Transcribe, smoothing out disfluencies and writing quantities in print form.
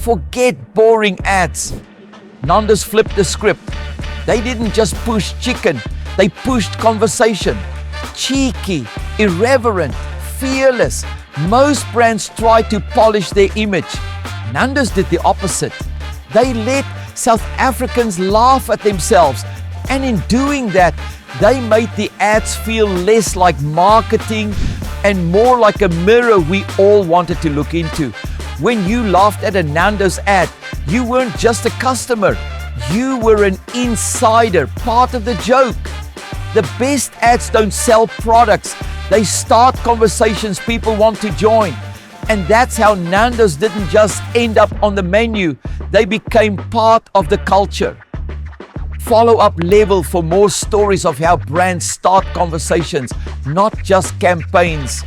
Forget boring ads. Nando's flipped the script. They didn't just push chicken, they pushed conversation. Cheeky, irreverent, fearless. Most brands try to polish their image. Nando's did the opposite. They let South Africans laugh at themselves, and in doing that, they made the ads feel less like marketing and more like a mirror we all wanted to look into. When you laughed at a Nando's ad, you weren't just a customer, you were an insider, part of the joke. The best ads don't sell products, they start conversations people want to join. And that's how Nando's didn't just end up on the menu, they became part of the culture. Follow up level for more stories of how brands start conversations, not just campaigns.